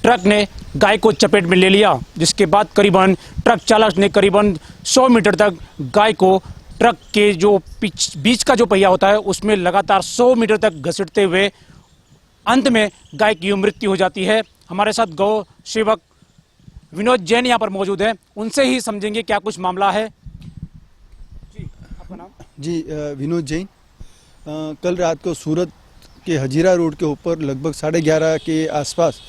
Truck ने गाय को चपेट में ले लिया, जिसके बाद करीबन ट्रक चालक ने करीबन 100 मीटर तक गाय को ट्रक के जो बीच का जो पहिया होता है उसमें लगातार 100 मीटर तक घसीटते हुए अंत में गाय की मृत्यु हो जाती है। हमारे साथ गौ सेवक विनोद जैन यहाँ पर मौजूद है, उनसे ही समझेंगे क्या कुछ मामला है। जी, आपका नाम? जी, विनोद जैन। कल रात को सूरत के हजीरा रोड के ऊपर लगभग 11:30 के आसपास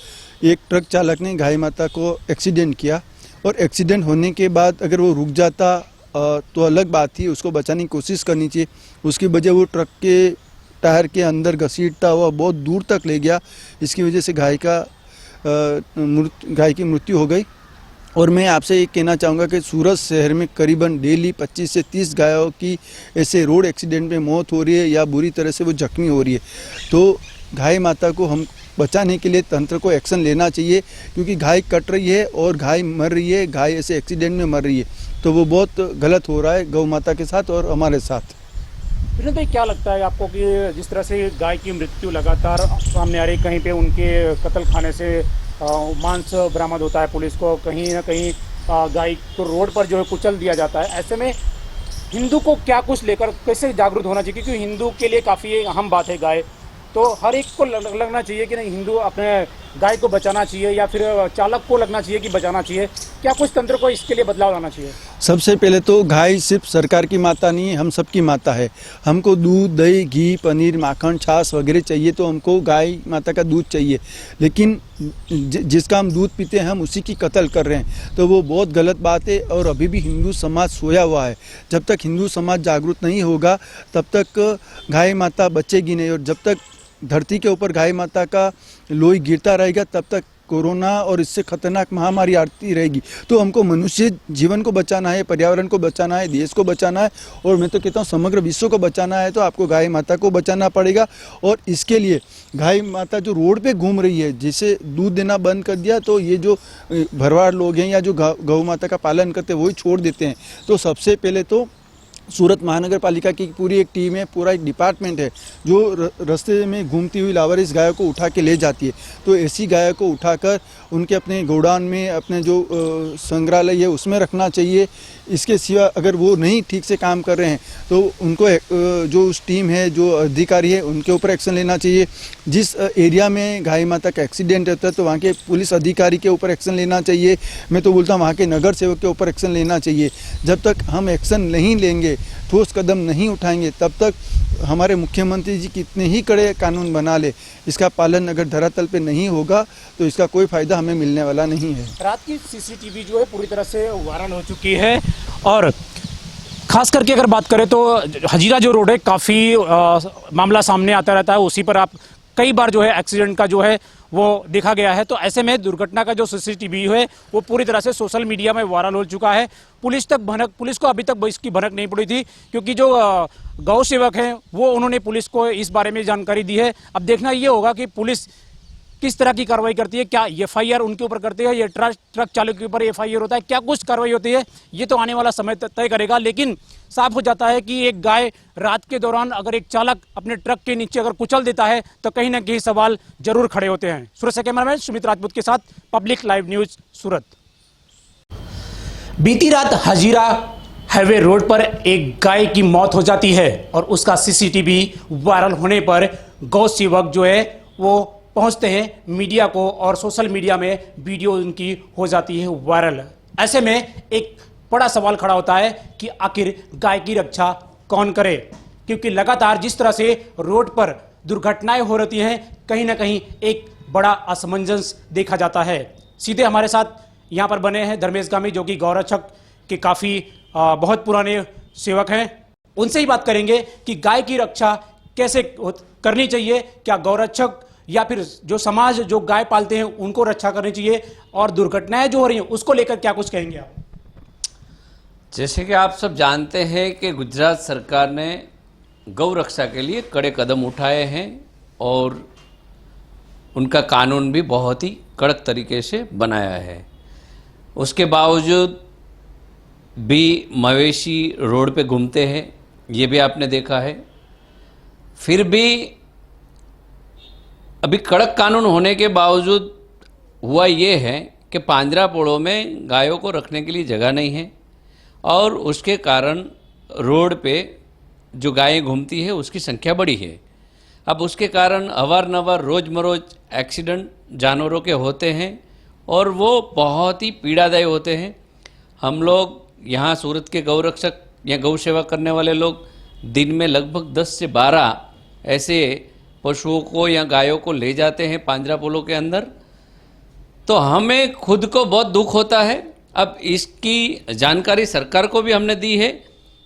एक ट्रक चालक ने गाय माता को एक्सीडेंट किया, और एक्सीडेंट होने के बाद अगर वो रुक जाता तो अलग बात थी, उसको बचाने की कोशिश करनी चाहिए। उसकी वजह वो ट्रक के टायर के अंदर घसीटता हुआ बहुत दूर तक ले गया, इसकी वजह से गाय की मृत्यु हो गई। और मैं आपसे ये कहना चाहूँगा कि सूरत शहर में करीबन डेली 25 से 30 गायों की ऐसे रोड एक्सीडेंट में मौत हो रही है या बुरी तरह से वो जख्मी हो रही है। तो गाय माता को हम बचाने के लिए तंत्र को एक्शन लेना चाहिए, क्योंकि गाय कट रही है और गाय मर रही है, गाय ऐसे एक्सीडेंट में मर रही है, तो वो बहुत गलत हो रहा है गौ माता के साथ और हमारे साथ। विनोद भाई, क्या लगता है आपको कि जिस तरह से गाय की मृत्यु लगातार सामने आ रही, कहीं पे उनके कत्ल खाने से मांस बरामद होता है पुलिस को, कहीं ना कहीं गाय को रोड पर जो है कुचल दिया जाता है, ऐसे में हिंदू को क्या कुछ लेकर कैसे जागरूक होना चाहिए? क्योंकि हिंदू के लिए काफ़ी अहम बात है गाय, तो हर एक को लगना चाहिए कि नहीं, हिंदू अपने गाय को बचाना चाहिए या फिर चालक को लगना चाहिए कि बचाना चाहिए। क्या कुछ तंत्र को इसके लिए बदलाव लाना चाहिए? सबसे पहले तो गाय सिर्फ सरकार की माता नहीं है, हम सबकी माता है। हमको दूध, दही, घी, पनीर, माखन, छाछ वगैरह चाहिए तो हमको गाय माता का दूध चाहिए, लेकिन जिसका हम दूध पीते हैं हम उसी की कत्ल कर रहे हैं, तो वो बहुत गलत बात है। और अभी भी हिंदू समाज सोया हुआ है। जब तक हिंदू समाज जागरूक नहीं होगा तब तक गाय माता बचेगी नहीं, और जब तक धरती के ऊपर गाय माता का लोही गिरता रहेगा तब तक कोरोना और इससे खतरनाक महामारी आती रहेगी। तो हमको मनुष्य जीवन को बचाना है, पर्यावरण को बचाना है, देश को बचाना है, और मैं तो कहता हूँ समग्र विश्व को बचाना है, तो आपको गाय माता को बचाना पड़ेगा। और इसके लिए गाय माता जो रोड पे घूम रही है, जिसे दूध देना बंद कर दिया, तो ये जो भरवाड़ लोग हैं या जो गौ माता का पालन करते हैं वही छोड़ देते हैं। तो सबसे पहले तो सूरत महानगर पालिका की पूरी एक टीम है, पूरा एक डिपार्टमेंट है जो रास्ते में घूमती हुई लावारिस गायों को उठा के ले जाती है। तो ऐसी गायों को उठाकर उनके अपने गोडाउन में, अपने जो संग्रहालय है उसमें रखना चाहिए। इसके सिवा अगर वो नहीं ठीक से काम कर रहे हैं तो उनको जो उस टीम है, जो अधिकारी है, उनके ऊपर एक्शन लेना चाहिए। जिस एरिया में गाय माता का एक्सीडेंट होता है तो वहाँ के पुलिस अधिकारी के ऊपर एक्शन लेना चाहिए। मैं तो बोलता हूँ वहाँ के नगर सेवक के ऊपर एक्शन लेना चाहिए। जब तक हम एक्शन नहीं लेंगे, ठोस कदम नहीं उठाएंगे, तब तक हमारे मुख्यमंत्री जी कितने ही कड़े कानून बना ले, इसका पालन अगर धरातल पे नहीं होगा तो इसका कोई फायदा हमें मिलने वाला नहीं है। रात की सीसीटीवी जो है पूरी तरह से वायरल हो चुकी है, और खास करके अगर बात करें तो हजीरा जो रोड है काफ़ी मामला सामने आता रहता है, उसी पर आप कई बार जो है एक्सीडेंट का जो है वो देखा गया है। तो ऐसे में दुर्घटना का जो सीसीटीवी है वो पूरी तरह से सोशल मीडिया में वायरल हो चुका है। पुलिस को अभी तक इसकी भनक नहीं पड़ी थी, क्योंकि जो गौ सेवक हैं वो उन्होंने पुलिस को इस बारे में जानकारी दी है। अब देखना ये होगा कि पुलिस किस तरह की कार्रवाई करती है, क्या एफआईआर उनके ऊपर करती है या ट्रक चालक के ऊपर एफआईआर होता है, क्या कुछ कार्रवाई होती है, ये तो आने वाला समय तय करेगा। लेकिन साफ हो जाता है कि एक गाय रात के दौरान अगर एक चालक अपने ट्रक के नीचे अगर कुचल देता है तो कहीं ना कहीं सवाल जरूर खड़े होते हैं। सूरत से कैमरामैन सुमित राजपूत के साथ पब्लिक लाइव न्यूज सूरत। बीती रात हजीरा हाईवे रोड पर एक गाय की मौत हो जाती है और उसका सीसीटीवी वायरल होने पर गौ सेवक जो है वो पहुंचते हैं मीडिया को, और सोशल मीडिया में वीडियो उनकी हो जाती है वायरल। ऐसे में एक बड़ा सवाल खड़ा होता है कि आखिर गाय की रक्षा कौन करे, क्योंकि लगातार जिस तरह से रोड पर दुर्घटनाएं हो रही हैं, कहीं ना कहीं एक बड़ा असमंजस देखा जाता है। सीधे हमारे साथ यहाँ पर बने हैं धर्मेश गामी, जो कि गौरक्षक के काफ़ी बहुत पुराने सेवक हैं। उनसे ही बात करेंगे कि गाय की रक्षा कैसे करनी चाहिए, क्या गौरक्षक या फिर जो समाज जो गाय पालते हैं उनको रक्षा करनी चाहिए, और दुर्घटनाएं जो हो रही हैं उसको लेकर क्या कुछ कहेंगे आप? जैसे कि आप सब जानते हैं कि गुजरात सरकार ने गौ रक्षा के लिए कड़े कदम उठाए हैं और उनका कानून भी बहुत ही कड़क तरीके से बनाया है। उसके बावजूद भी मवेशी रोड पे घूमते हैं, ये भी आपने देखा है। फिर भी अभी कड़क कानून होने के बावजूद हुआ ये है कि पांजरापोड़ों में गायों को रखने के लिए जगह नहीं है और उसके कारण रोड पे जो गायें घूमती है उसकी संख्या बड़ी है। अब उसके कारण अवारनवार रोज़मरोज़ एक्सीडेंट जानवरों के होते हैं और वो बहुत ही पीड़ादायी होते हैं। हम लोग यहाँ सूरत के गौरक्षक या गौ सेवा करने वाले लोग दिन में लगभग 10 से 12 ऐसे पशुओं को या गायों को ले जाते हैं पांजरापोलों के अंदर, तो हमें खुद को बहुत दुख होता है। अब इसकी जानकारी सरकार को भी हमने दी है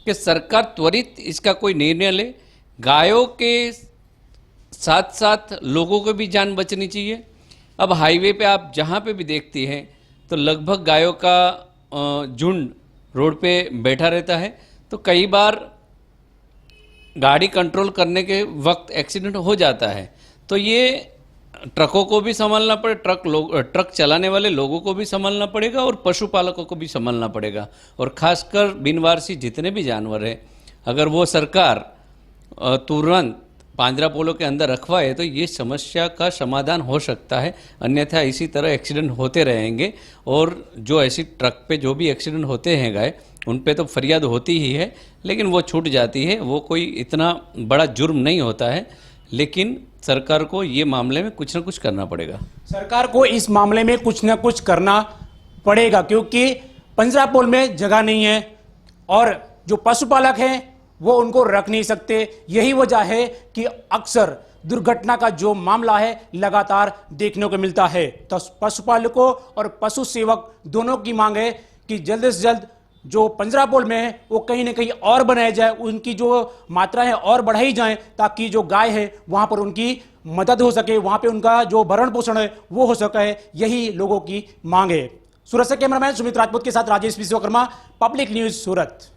कि सरकार त्वरित इसका कोई निर्णय ले। गायों के साथ साथ लोगों को भी जान बचनी चाहिए। अब हाईवे पे आप जहाँ पे भी देखती हैं तो लगभग गायों का झुंड रोड पे बैठा रहता है, तो कई बार गाड़ी कंट्रोल करने के वक्त एक्सीडेंट हो जाता है। तो ये ट्रकों को भी संभालना पड़े, ट्रक चलाने वाले लोगों को भी संभालना पड़ेगा और पशुपालकों को भी संभालना पड़ेगा। और खासकर बिनवारसी जितने भी जानवर हैं, अगर वो सरकार तुरंत पांजरापोलों के अंदर रखवाए तो ये समस्या का समाधान हो सकता है। अन्यथा इसी तरह एक्सीडेंट होते रहेंगे और जो ऐसी ट्रक पे जो भी एक्सीडेंट होते हैं गाय, उन पे तो फरियाद होती ही है, लेकिन वो छूट जाती है। वो कोई इतना बड़ा जुर्म नहीं होता है, लेकिन सरकार को ये मामले में कुछ ना कुछ करना पड़ेगा। सरकार को इस मामले में कुछ ना कुछ करना पड़ेगा, क्योंकि पंजरापोल में जगह नहीं है और जो पशुपालक हैं वो उनको रख नहीं सकते। यही वजह है कि अक्सर दुर्घटना का जो मामला है लगातार देखने को मिलता है। तो पशुपालकों और पशु सेवक दोनों की मांग है कि जल्द से जल्द जो पंजरापोल में है वो कहीं ना कहीं और बनाया जाए, उनकी जो मात्रा है और बढ़ाई जाए, ताकि जो गाय है वहां पर उनकी मदद हो सके, वहां पे उनका जो भरण पोषण है वो हो सके। यही लोगों की मांग है। सूरत से कैमरामैन सुमित राजपूत के साथ राजेश विश्वकर्मा, पब्लिक न्यूज सूरत।